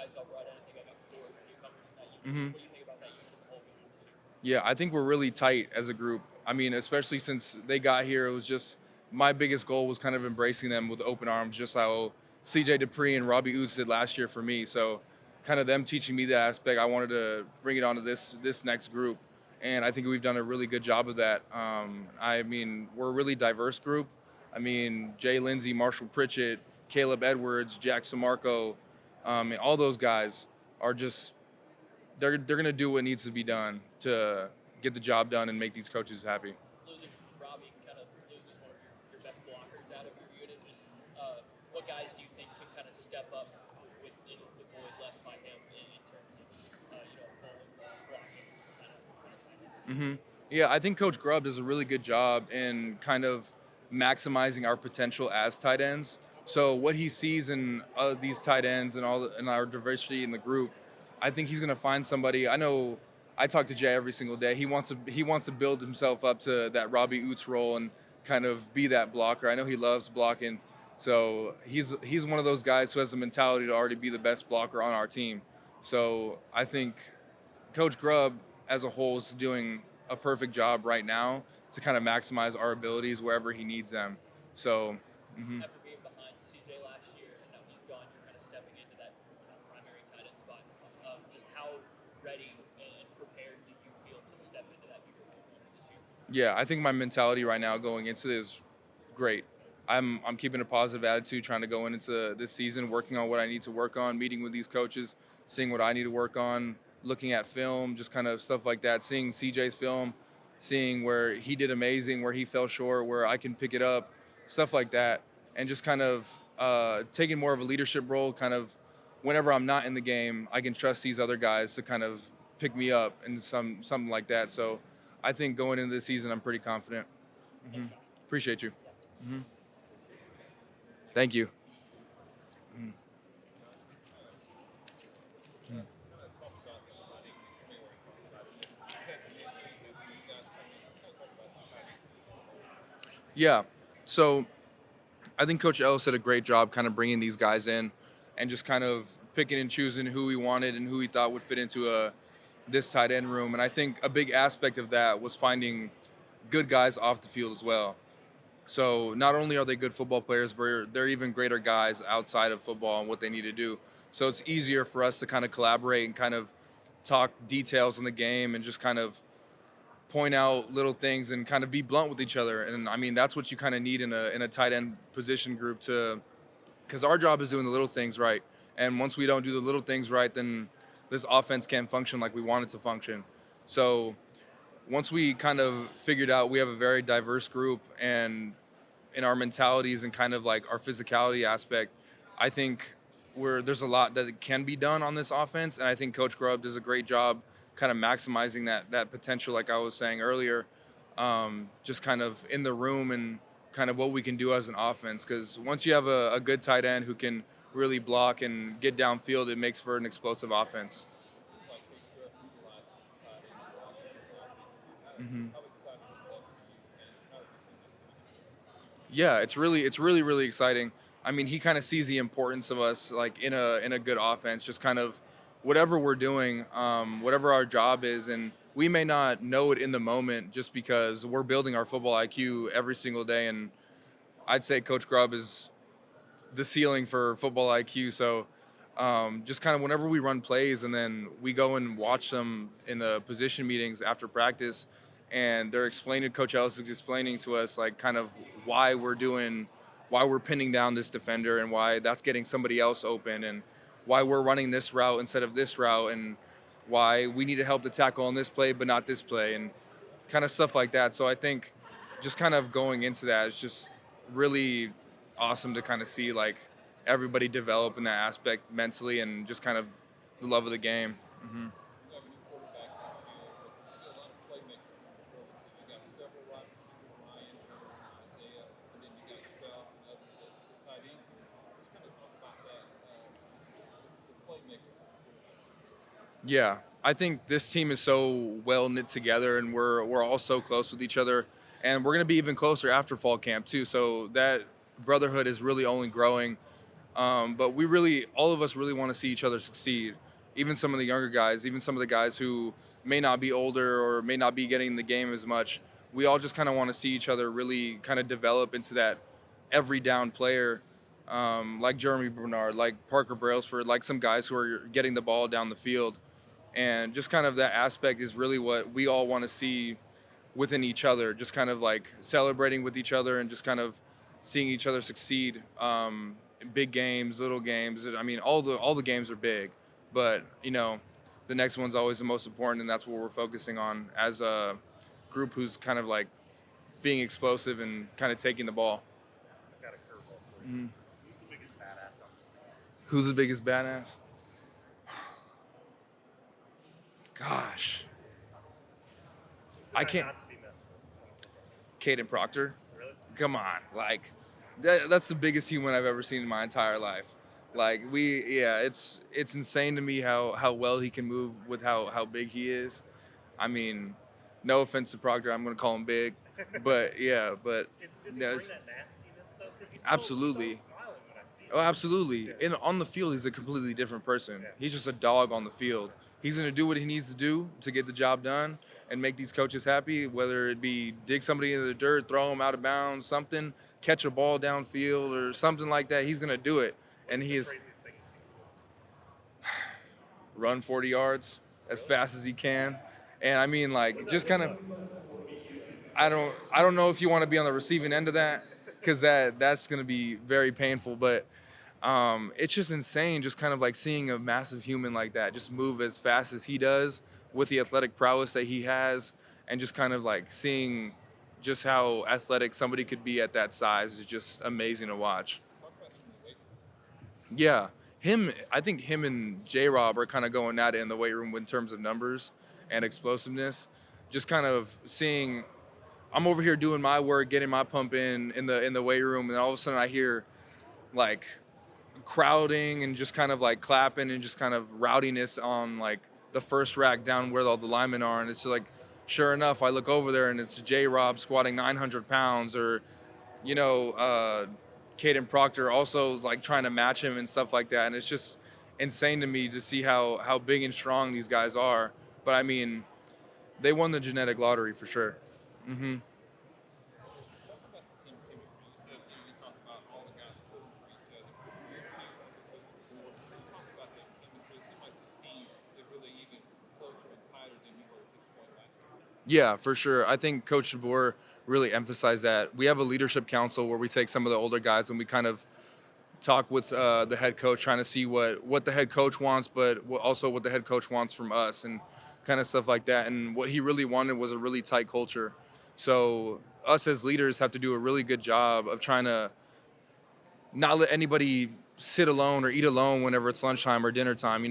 guys y'all brought in. I think I got four newcomers in that unit. Hmm. What do you think about that unit as a whole going into this year? Yeah, I think we're really tight as a group. I mean, especially since they got here, it was just my biggest goal was kind of embracing them with open arms, just how CJ Dupree and Robbie Oots did last year for me. So, kind of them teaching me that aspect, I wanted to bring it onto this next group, and I think we've done a really good job of that. I mean, we're a really diverse group. I mean, Jay Lindsay, Marshall Pritchett, Caleb Edwards, Jack Samarco, and all those guys are just they're gonna do what needs to be done to get the job done and make these coaches happy. Losing Robbie kind of loses one of your best blockers out of your unit. Just what guys do you think can kind of step up with the void left by him in terms of bowling ball blocking kind of time? Hmm. Yeah, I think Coach Grubb does a really good job in kind of maximizing our potential as tight ends. So what he sees in these tight ends and and our diversity in the group, I think he's going to find somebody. I know I talk to Jay every single day. He wants to build himself up to that Robbie Oots role and kind of be that blocker. I know he loves blocking. So he's one of those guys who has the mentality to already be the best blocker on our team. So I think Coach Grubb as a whole is doing a perfect job right now to kind of maximize our abilities wherever he needs them. So, mhm. After being behind CJ last year, and now he's gone, you're kind of stepping into that kind of primary tight end spot. Just how ready and prepared do you feel to step into that bigger role this year? Yeah, I think my mentality right now going into this is great. I'm keeping a positive attitude, trying to go into this season, working on what I need to work on, meeting with these coaches, seeing what I need to work on, looking at film, just kind of stuff like that, seeing CJ's film, seeing where he did amazing, where he fell short, where I can pick it up, stuff like that, and just kind of taking more of a leadership role. Kind of whenever I'm not in the game, I can trust these other guys to kind of pick me up and something like that. So I think going into the season, I'm pretty confident. Hmm. Appreciate you. Hmm. Thank you. Mhm. Yeah. So I think Coach Ellis did a great job kind of bringing these guys in and just kind of picking and choosing who he wanted and who he thought would fit into this tight end room. And I think a big aspect of that was finding good guys off the field as well. So not only are they good football players, but they're even greater guys outside of football and what they need to do. So it's easier for us to kind of collaborate and kind of talk details in the game and just kind of point out little things and kind of be blunt with each other. And I mean, that's what you kind of need in a tight end position group to, because our job is doing the little things right. And once we don't do the little things right, then this offense can't function like we want it to function. So once we kind of figured out we have a very diverse group and in our mentalities and kind of like our physicality aspect, I think there's a lot that can be done on this offense, and I think Coach Grubb does a great job kind of maximizing that potential, like I was saying earlier, just kind of in the room and kind of what we can do as an offense. Because once you have a good tight end who can really block and get downfield, it makes for an explosive offense. Hmm. Yeah, it's really exciting. I mean, he kind of sees the importance of us like in a good offense, just kind of whatever we're doing, whatever our job is, and we may not know it in the moment just because we're building our football IQ every single day. And I'd say Coach Grubb is the ceiling for football IQ. So just kind of whenever we run plays and then we go and watch them in the position meetings after practice, and they're explaining, Coach Ellis is explaining to us like kind of why we're doing, why we're pinning down this defender and why that's getting somebody else open and why we're running this route instead of this route and why we need to help the tackle on this play but not this play and kind of stuff like that. So I think just kind of going into that is just really awesome to kind of see like everybody develop in that aspect mentally and just kind of the love of the game. Hmm. Yeah, I think this team is so well knit together, and we're all so close with each other, and we're gonna be even closer after fall camp too. So that brotherhood is really only growing. But all of us really want to see each other succeed. Even some of the younger guys, even some of the guys who may not be older or may not be getting in the game as much. We all just kind of want to see each other really kind of develop into that every down player, like Jeremy Bernard, like Parker Brailsford, like some guys who are getting the ball down the field. And just kind of that aspect is really what we all want to see within each other, just kind of like celebrating with each other and just kind of seeing each other succeed. Big games, little games. I mean, all the games are big, but the next one's always the most important, and that's what we're focusing on as a group who's kind of like being explosive and kind of taking the ball. I've got a curveball for you. Mhm. Who's the biggest badass on this team? Who's the biggest badass? Gosh, Who's the I guy can't. not to be messed with? Caden Proctor. Really? Come on, like that's the biggest human I've ever seen in my entire life. Like it's insane to me how well he can move with how big he is. I mean, no offense to Proctor, I'm gonna call him big, but Does he bring that's that nastiness though? Because he's absolutely. so smiling when I see him. Oh, absolutely. Yeah. And on the field, he's a completely different person. Yeah. He's just a dog on the field. He's going to do what he needs to do to get the job done and make these coaches happy, whether it be dig somebody into the dirt, throw him out of bounds, something, catch a ball downfield or something like that. He's going to do it. And What's he the is craziest thing you've seen him do? run 40 yards as fast as he can. And I mean, like, just kind of, I don't know if you want to be on the receiving end of that, because that's going to be very painful. But it's just insane, just kind of like seeing a massive human like that just move as fast as he does with the athletic prowess that he has, and just kind of like seeing just how athletic somebody could be at that size is just amazing to watch. Yeah, I think him and J Rob are kind of going at it in the weight room in terms of numbers and explosiveness. Just kind of seeing, I'm over here doing my work, getting my pump in the weight room, and all of a sudden I hear like crowding and just kind of like clapping and just kind of rowdiness on like the first rack down where all the linemen are, and it's like, sure enough, I look over there and it's J Rob squatting 900 pounds, or you know, Caden Proctor also like trying to match him and stuff like that. And it's just insane to me to see how big and strong these guys are. But I mean, they won the genetic lottery for sure. Hmm. Yeah, for sure. I think Coach DeBoer really emphasized that. We have a leadership council where we take some of the older guys and we kind of talk with the head coach, trying to see what the head coach wants, but also what the head coach wants from us and kind of stuff like that. And what he really wanted was a really tight culture. So us as leaders have to do a really good job of trying to not let anybody sit alone or eat alone whenever it's lunchtime or dinner time.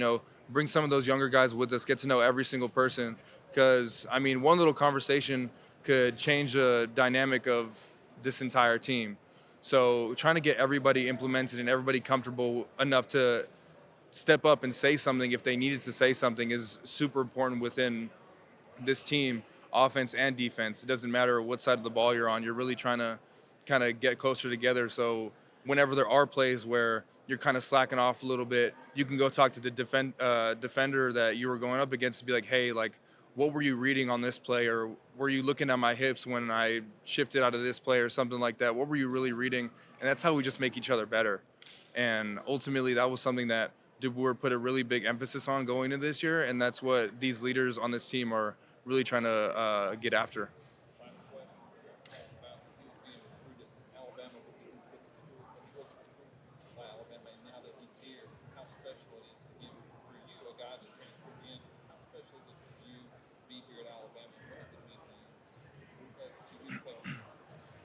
Bring some of those younger guys with us, get to know every single person. Because, I mean, one little conversation could change the dynamic of this entire team. So trying to get everybody implemented and everybody comfortable enough to step up and say something if they needed to say something is super important within this team, offense and defense. It doesn't matter what side of the ball you're on. You're really trying to kind of get closer together. So whenever there are plays where you're kind of slacking off a little bit, you can go talk to the defender that you were going up against and be like, hey, like, what were you reading on this play? Or were you looking at my hips when I shifted out of this play or something like that? What were you really reading? And that's how we just make each other better. And ultimately, that was something that DeBoer put a really big emphasis on going into this year. And that's what these leaders on this team are really trying to get after.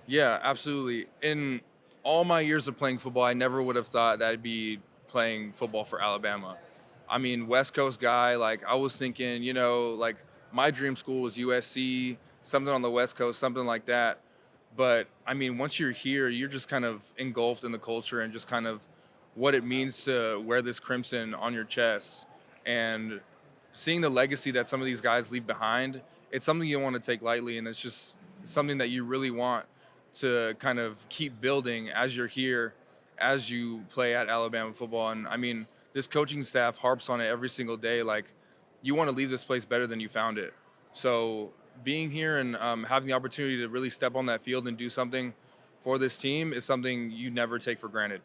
Yeah, absolutely. In all my years of playing football, I never would have thought that I'd be playing football for Alabama. I mean, West Coast guy, like I was thinking, like my dream school was USC, something on the West Coast, something like that. But I mean, once you're here, you're just kind of engulfed in the culture and just kind of what it means to wear this crimson on your chest. And seeing the legacy that some of these guys leave behind, it's something you don't want to take lightly. And it's just something that you really want to kind of keep building as you're here as you play at Alabama football. And I mean, this coaching staff harps on it every single day. Like, you want to leave this place better than you found it. So being here and having the opportunity to really step on that field and do something for this team is something you never take for granted.